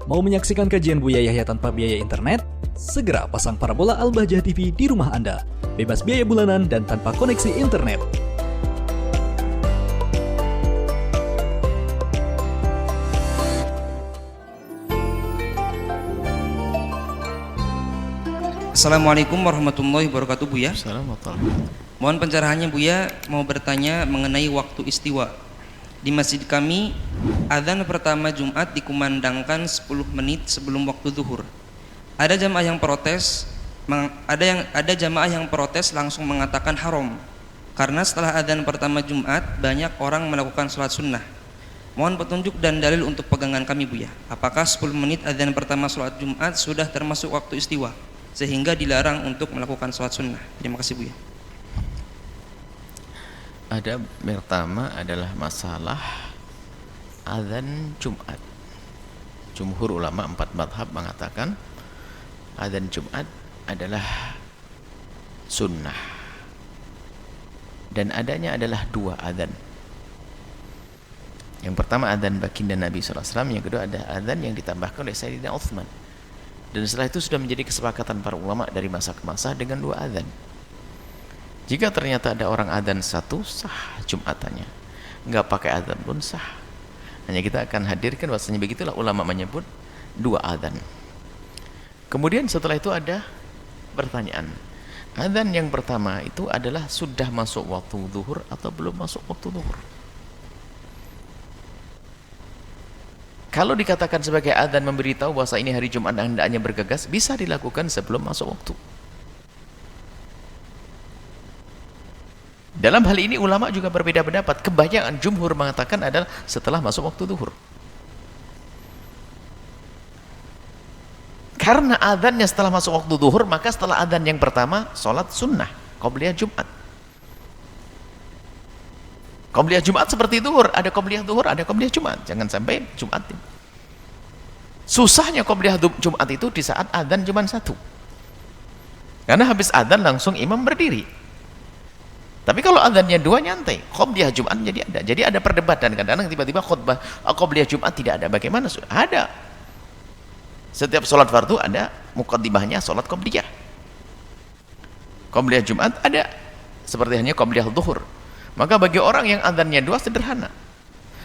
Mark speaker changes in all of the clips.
Speaker 1: Mau menyaksikan kajian Buya Yahya tanpa biaya internet? Segera pasang parabola Al-Bahjah TV di rumah Anda. Bebas biaya bulanan dan tanpa koneksi internet.
Speaker 2: Assalamualaikum warahmatullahi wabarakatuh, Buya.
Speaker 3: Assalamualaikum.
Speaker 2: Mohon pencerahannya, Buya. Mau bertanya mengenai waktu istiwa. Di masjid kami, adzan pertama Jumat dikumandangkan 10 menit sebelum waktu zuhur. Ada jamaah yang protes langsung mengatakan haram. Karena setelah adzan pertama Jumat banyak orang melakukan sholat sunnah. Mohon petunjuk dan dalil untuk pegangan kami, Buya. Apakah 10 menit adzan pertama sholat Jumat sudah termasuk waktu istiwa sehingga dilarang untuk melakukan sholat sunnah? Terima kasih, Buya.
Speaker 3: Ada pertama adalah masalah adzan Jumat. Jumhur ulama 4 madhab mengatakan adzan Jumat adalah sunnah, dan adanya adalah 2 adzan. Yang pertama adzan baginda Nabi SAW, yang kedua ada adzan yang ditambahkan oleh Sayyidina Utsman. Dan setelah itu sudah menjadi kesepakatan para ulama dari masa ke masa dengan 2 adzan. Jika ternyata ada orang adzan 1, sah Jumatannya. Enggak pakai adzan pun sah. Hanya kita akan hadirkan bahwasanya begitulah ulama menyebut 2 adzan. Kemudian setelah itu ada pertanyaan. Adzan yang pertama itu adalah sudah masuk waktu zuhur atau belum masuk waktu zuhur? Kalau dikatakan sebagai adzan memberitahu bahwa ini hari Jumat dan hendaknya bergegas, bisa dilakukan sebelum masuk waktu. Dalam hal ini ulama juga berbeda pendapat. Kebanyakan jumhur mengatakan adalah setelah masuk waktu zuhur. Karena adzannya setelah masuk waktu zuhur, maka setelah adzan yang pertama sholat sunnah qobliyah Jumat. Qobliyah Jumat seperti zuhur, ada qobliyah zuhur, ada qobliyah Jumat. Jangan sampai Jumat. Susahnya qobliyah Jumat itu di saat adzan cuma 1. Karena habis adzan langsung imam berdiri. Tapi kalau adzannya 2 nyantai, qobliyah Jumat jadi ada. Jadi ada perdebatan, kadang-kadang tiba-tiba khutbah qobliyah Jumat tidak ada. Bagaimana? Ada. Setiap sholat fardu ada muqaddimahnya sholat qobliyah. Qobliyah Jumat ada, seperti hanya qobliyah zuhur. Maka bagi orang yang adzannya 2 sederhana.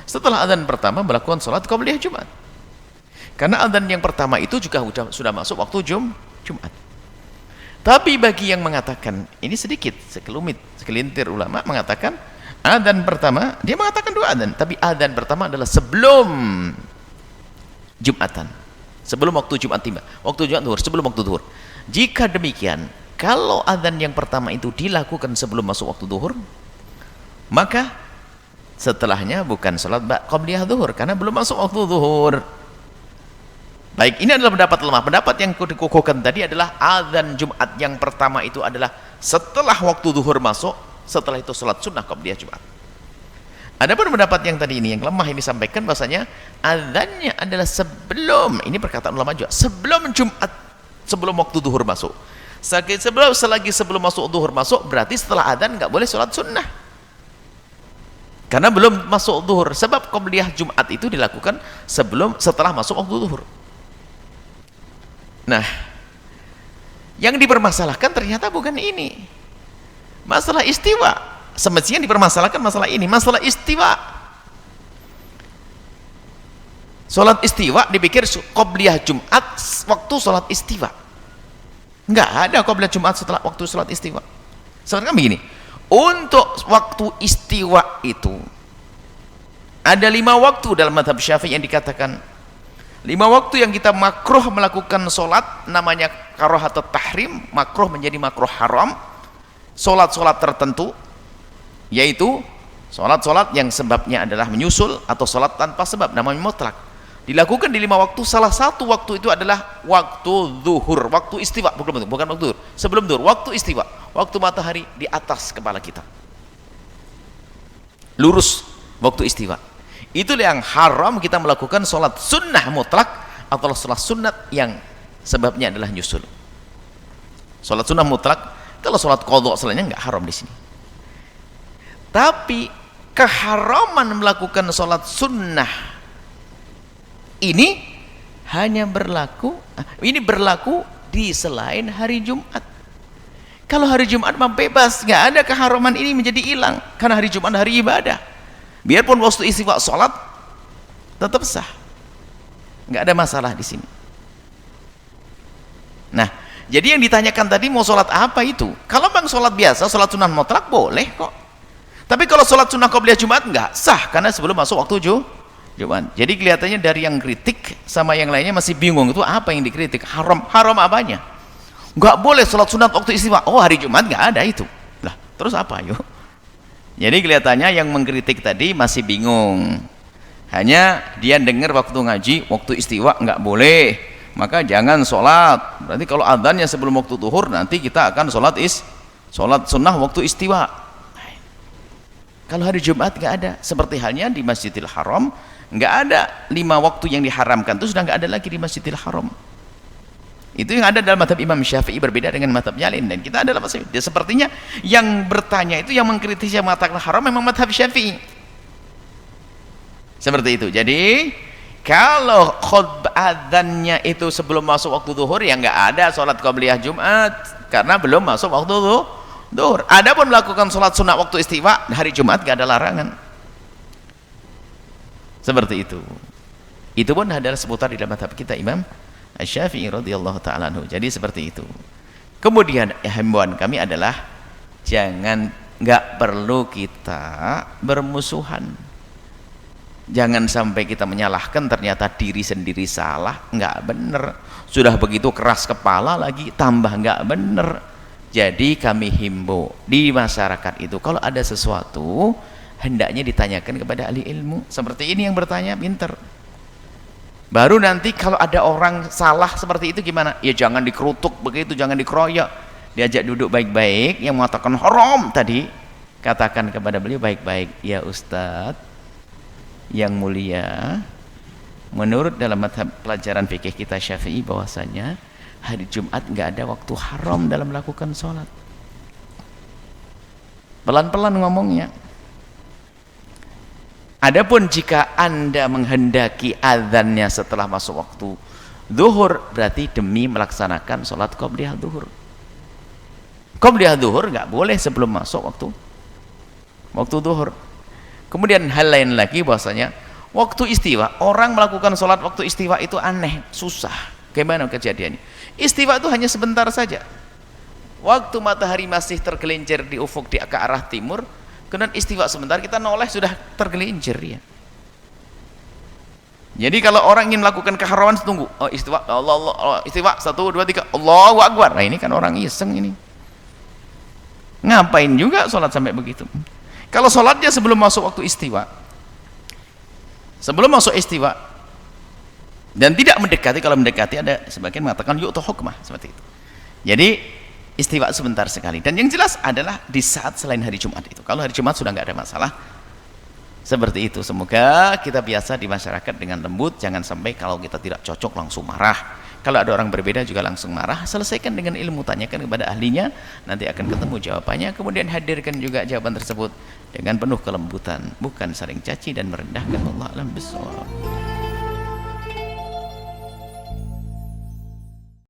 Speaker 3: Setelah adzan pertama melakukan sholat qobliyah Jumat. Karena adzan yang pertama itu juga sudah masuk waktu Jumat. Tapi bagi yang mengatakan, ini sedikit, segelintir ulama mengatakan adzan pertama, dia mengatakan 2 adzan, tapi adzan pertama adalah sebelum Jumatan, sebelum waktu Jumat tiba, waktu Jumat zuhur, sebelum waktu zuhur. Jika demikian, kalau adzan yang pertama itu dilakukan sebelum masuk waktu zuhur, maka setelahnya bukan sholat qobliyah zuhur, karena belum masuk waktu zuhur. Baik, ini adalah pendapat lemah. Pendapat yang dikukuhkan tadi adalah adzan Jumat yang pertama itu adalah setelah waktu zuhur masuk, setelah itu sholat sunnah qobliyah Jumat. Adapun pendapat yang tadi ini, yang lemah ini sampaikan bahasanya adzannya adalah sebelum, ini perkataan ulama juga, sebelum Jumat, sebelum waktu zuhur masuk. Selagi sebelum masuk zuhur masuk, berarti setelah adzan nggak boleh sholat sunnah. Karena belum masuk zuhur, sebab qobliyah Jumat itu dilakukan setelah masuk waktu zuhur. Nah, yang dipermasalahkan ternyata bukan ini. Masalah istiwa. Semestinya dipermasalahkan masalah ini, masalah istiwa. Sholat istiwa dipikir qobliyah Jumat waktu sholat istiwa. Enggak ada qobliyah Jumat setelah waktu sholat istiwa. Sebenarnya begini, untuk waktu istiwa itu ada 5 waktu dalam mazhab Syafi'i yang dikatakan 5 waktu yang kita makruh melakukan sholat, namanya karahatut tahrim, makruh menjadi makruh haram. Sholat-sholat tertentu, yaitu sholat-sholat yang sebabnya adalah menyusul atau sholat tanpa sebab, namanya mutlak. Dilakukan di 5 waktu, salah satu waktu itu adalah waktu zuhur, waktu istiwa, bukan waktu zuhur, sebelum zuhur, waktu istiwa, waktu matahari di atas kepala kita, lurus, waktu istiwa. Itulah yang haram kita melakukan sholat sunnah mutlak atau sholat sunat yang sebabnya adalah nyusul. Sholat sunnah mutlak, kalau sholat qadha selainnya nggak haram di sini. Tapi keharaman melakukan sholat sunnah ini hanya berlaku, ini berlaku di selain hari Jumat. Kalau hari Jumat mah bebas, nggak ada keharaman ini menjadi hilang, karena hari Jumat hari ibadah. Biarpun waktu istiwa sholat tetap sah, nggak ada masalah di sini. Nah, jadi yang ditanyakan tadi mau sholat apa itu? Kalau bang sholat biasa, sholat sunnah mutlak boleh kok. Tapi kalau sholat sunnah qobliyah Jumat nggak sah, karena sebelum masuk waktu Jumat. Jadi kelihatannya dari yang kritik sama yang lainnya masih bingung, itu apa yang dikritik? Haram apanya? Nggak boleh sholat sunat waktu istiwa. Oh, hari Jumat nggak ada itu. Lah, terus apa yuk? Jadi kelihatannya yang mengkritik tadi masih bingung. Hanya dia dengar waktu ngaji, waktu istiwa nggak boleh, maka jangan sholat. Berarti kalau adzannya sebelum waktu zuhur, nanti kita akan sholat sunnah waktu istiwa. Kalau hari Jumat nggak ada. Seperti halnya di Masjidil Haram, nggak ada 5 waktu yang diharamkan, itu sudah nggak ada lagi di Masjidil Haram. Itu yang ada dalam mazhab Imam Syafi'i, berbeda dengan mazhab yang lain. Dan kita adalah mazhab, sepertinya yang bertanya itu, yang mengkritisi, yang mengatakan haram, memang mazhab Syafi'i. Seperti itu. Jadi kalau khutbah adzannya itu sebelum masuk waktu zuhur, ya nggak ada sholat qobliyah Jumat, karena belum masuk waktu zuhur. Adapun melakukan sholat sunnah waktu istiwa hari Jumat nggak ada larangan. Seperti itu. Itu pun adalah seputar di dalam mazhab kita Imam Asy-Syafi'i radhiyallahu ta'ala anhu. Jadi seperti itu. Kemudian himbauan kami adalah nggak perlu kita bermusuhan. Jangan sampai kita menyalahkan, ternyata diri sendiri salah, nggak bener. Sudah begitu keras kepala lagi, tambah nggak bener. Jadi kami himbau di masyarakat itu, kalau ada sesuatu hendaknya ditanyakan kepada ahli ilmu. Seperti ini yang bertanya pinter. Baru nanti kalau ada orang salah seperti itu gimana? Ya jangan dikerutuk begitu, jangan dikeroyok. Diajak duduk baik-baik, yang mengatakan haram tadi, katakan kepada beliau baik-baik, ya Ustadz yang mulia, menurut dalam mazhab pelajaran fikih kita Syafi'i bahwasanya hari Jumat nggak ada waktu haram dalam melakukan sholat. Pelan-pelan ngomongnya. Adapun jika Anda menghendaki azannya setelah masuk waktu zuhur, berarti demi melaksanakan sholat qobliyah zuhur. Qobliyah zuhur nggak boleh sebelum masuk waktu zuhur. Kemudian hal lain lagi bahwasanya waktu istiwa, orang melakukan sholat waktu istiwa itu aneh, susah. Bagaimana kejadiannya? Istiwa itu hanya sebentar saja. Waktu matahari masih tergelincir di ufuk ke arah timur, kemudian istiwa sebentar, kita noleh sudah tergelincir ya. Jadi kalau orang ingin melakukan keharaman, tunggu, oh istiwa, Allah, istiwa 1, 2, 3, Allahu Akbar. Nah ini kan orang iseng ini. Ngapain juga sholat sampai begitu? Kalau sholatnya sebelum masuk waktu istiwa, sebelum masuk istiwa, dan tidak mendekati, kalau mendekati ada sebagian mengatakan yu'ta hukmah, seperti itu. Jadi istiwa sebentar sekali, dan yang jelas adalah di saat selain hari Jumat itu. Kalau hari Jumat sudah nggak ada masalah. Seperti itu. Semoga kita biasa di masyarakat dengan lembut, jangan sampai kalau kita tidak cocok langsung marah. Kalau ada orang berbeda juga langsung marah. Selesaikan dengan ilmu, tanyakan kepada ahlinya, nanti akan ketemu jawabannya. Kemudian hadirkan juga jawaban tersebut dengan penuh kelembutan, bukan saling caci dan merendahkan. Allah a'lam bishawab.